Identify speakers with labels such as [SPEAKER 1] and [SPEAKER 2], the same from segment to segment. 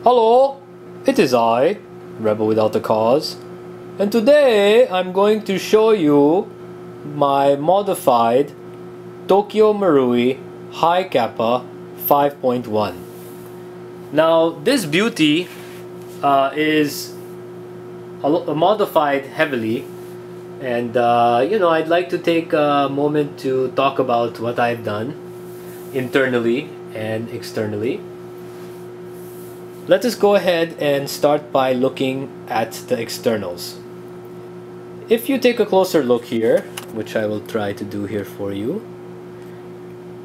[SPEAKER 1] Hello, it is I, Rebel Without a Cause, and today I'm going to show you my modified Tokyo Marui Hi-Capa 5.1. Now this beauty is modified heavily, and I'd like to take a moment to talk about what I've done internally and externally. Let us go ahead and start by looking at the externals. If you take a closer look here, which I will try to do here for you,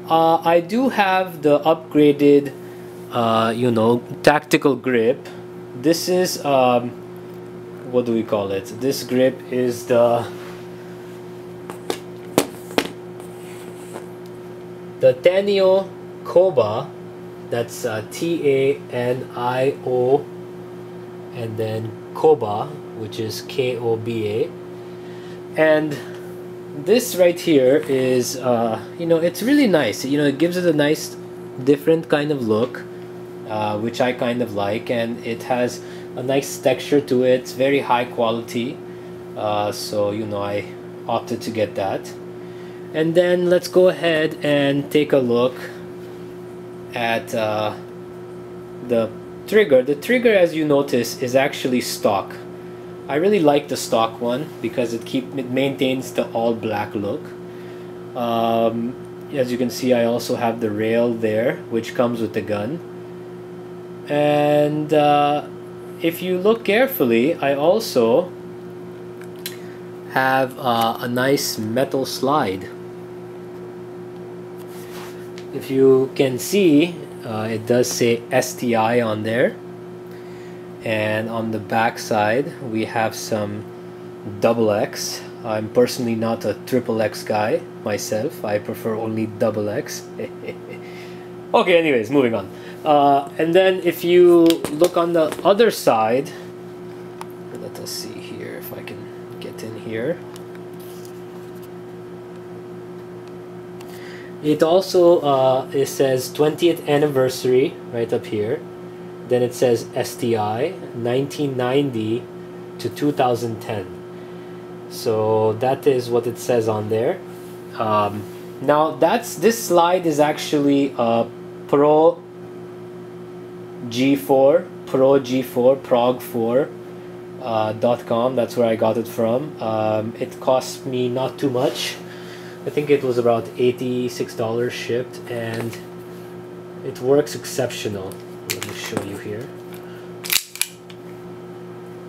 [SPEAKER 1] I do have the upgraded tactical grip. This is what do we call it? This grip is the Tanio Koba. That's Tanio and then Koba, which is Koba. And this right here is it's really nice. It gives it a nice different kind of look, which I kind of like, and it has a nice texture to it. It's very high quality, so I opted to get that. And then let's go ahead and take a look at the trigger. The trigger, as you notice, is actually stock. I really like the stock one because it maintains the all black look. As you can see, I also have the rail there, which comes with the gun. And if you look carefully, I also have a nice metal slide. If you can see, it does say STI on there, and on the back side we have some XX. I'm personally not a XXX guy myself. I prefer only XX. Okay, anyways, moving on. And then if you look on the other side, let us see here if I can get in here. It also it says 20th anniversary right up here. Then it says STI 1990 to 2010. So that is what it says on there. Now this slide is actually a Pro G4 prog4.com. That's where I got it from. It cost me not too much. I think it was about $86 shipped, and it works exceptional. Let me show you here.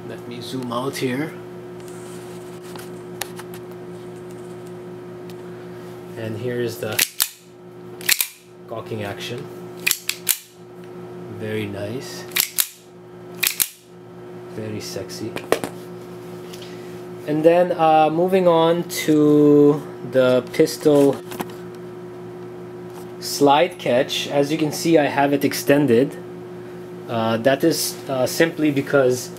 [SPEAKER 1] Let me zoom out here. And here is the cocking action. Very nice. Very sexy. And then moving on to the pistol slide catch. As you can see, I have it extended. That is simply because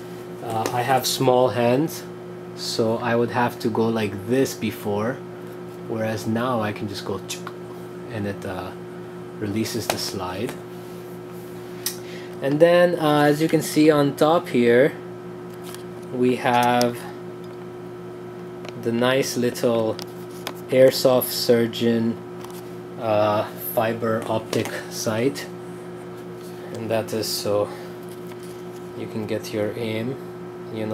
[SPEAKER 1] I have small hands, so I would have to go like this before, whereas now I can just go and it releases the slide. And then as you can see on top here, we have the nice little Airsoft Surgeon fiber optic sight, and that is so you can get your aim, you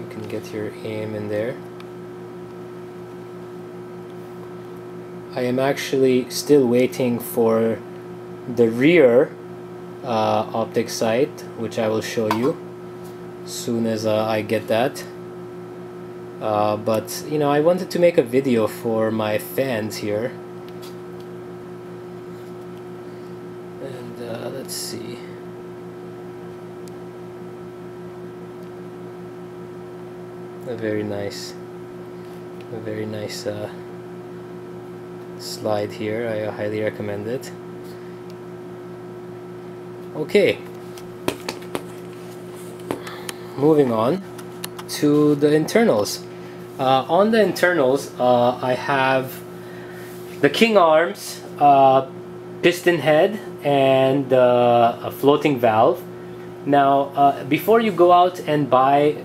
[SPEAKER 1] can get your aim in there. I am actually still waiting for the rear optic sight, which I will show you soon as I get that. But I wanted to make a video for my fans here, and let's see. A very nice slide here. I highly recommend it. Okay, moving on to the internals. On the internals, I have the King arms piston head and a floating valve. Now, before you go out and buy,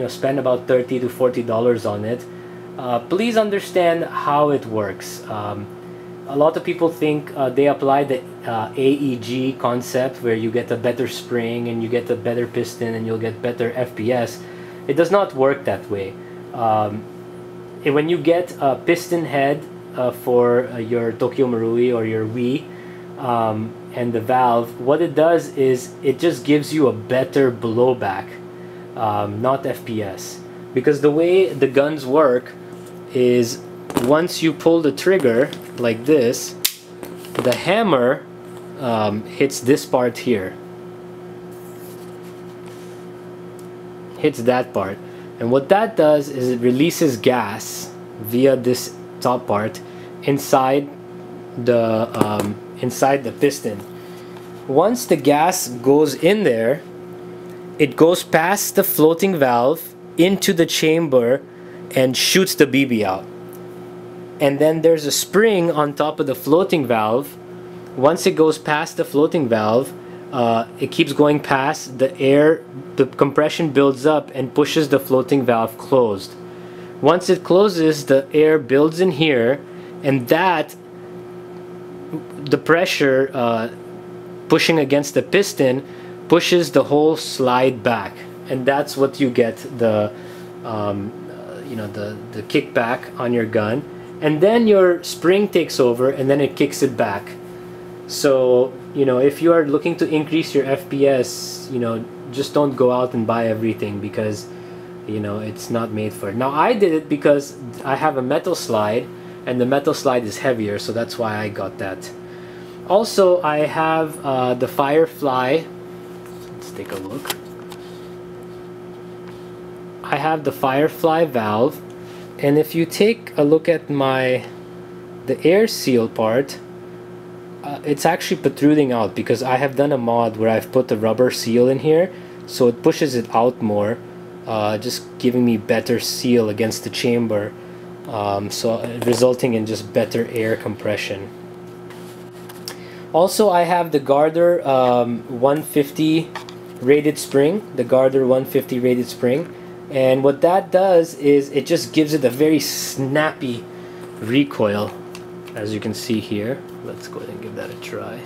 [SPEAKER 1] spend about $30 to $40 on it, please understand how it works. A lot of people think they apply the AEG concept, where you get a better spring and you get a better piston and you'll get better FPS. It does not work that way. When you get a piston head for your Tokyo Marui or your Wii, and the valve, what it does is it just gives you a better blowback, not FPS. Because the way the guns work is, once you pull the trigger like this, the hammer hits this part here, hits that part, and what that does is it releases gas via this top part inside the piston. Once the gas goes in there, it goes past the floating valve into the chamber and shoots the BB out. And then there's a spring on top of the floating valve. Once it goes past the floating valve, it keeps going past the air, the compression builds up and pushes the floating valve closed. Once it closes, the air builds in here, and that, the pressure pushing against the piston, pushes the whole slide back, and that's what you get the the kickback on your gun. And then your spring takes over and then it kicks it back. So if you are looking to increase your FPS, just don't go out and buy everything, because it's not made for it. Now, I did it because I have a metal slide, and the metal slide is heavier, so that's why I got that. Also, I have the Firefly. Let's take a look. I have the Firefly Valve, and if you take a look at the air seal part, it's actually protruding out, because I have done a mod where I've put the rubber seal in here, so it pushes it out more, just giving me better seal against the chamber, so resulting in just better air compression. Also, I have the Garder 150 rated spring, and what that does is it just gives it a very snappy recoil, as you can see here. Let's go ahead and give that a try.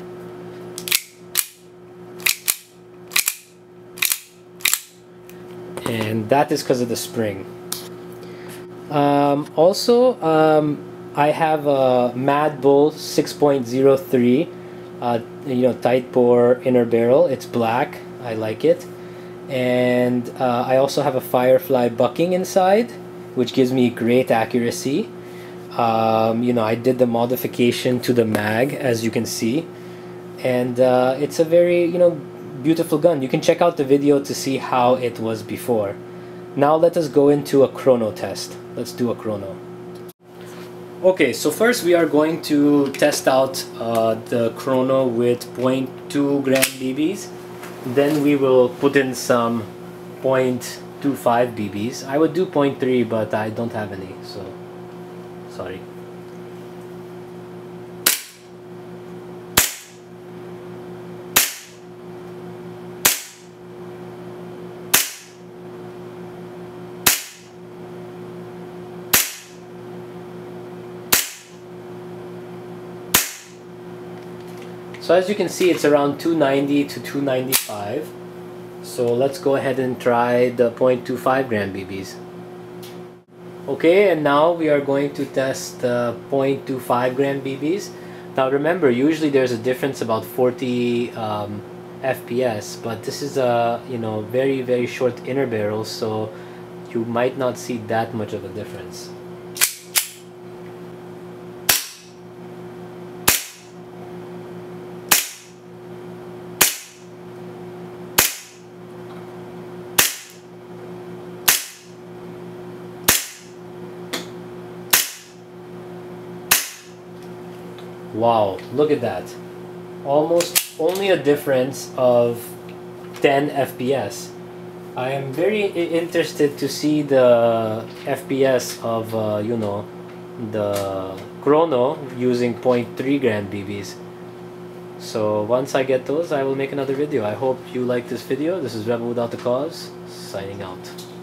[SPEAKER 1] And that is because of the spring. Also, I have a Madbull 6.03, tight bore inner barrel. It's black. I like it. And I also have a Firefly bucking inside, which gives me great accuracy. I did the modification to the mag, as you can see, and it's a very beautiful gun. You can check out the video to see how it was before. Now let us go into a chrono test. Let's do a chrono. Okay, so first we are going to test out the chrono with 0.2 gram BBs. Then we will put in some 0.25 BBs. I would do 0.3, but I don't have any, so sorry. So as you can see, it's around 290 to 295. So let's go ahead and try the 0.25 gram BBs. Okay, and now we are going to test the 0.25 gram BBs. Now remember, usually there's a difference about 40 FPS, but this is a very, very short inner barrel, so you might not see that much of a difference. Wow, look at that. Almost only a difference of 10 FPS. I am very interested to see the FPS of, the Chrono using 0.3 gram BBs. So once I get those, I will make another video. I hope you like this video. This is Rebel Without the Cause, signing out.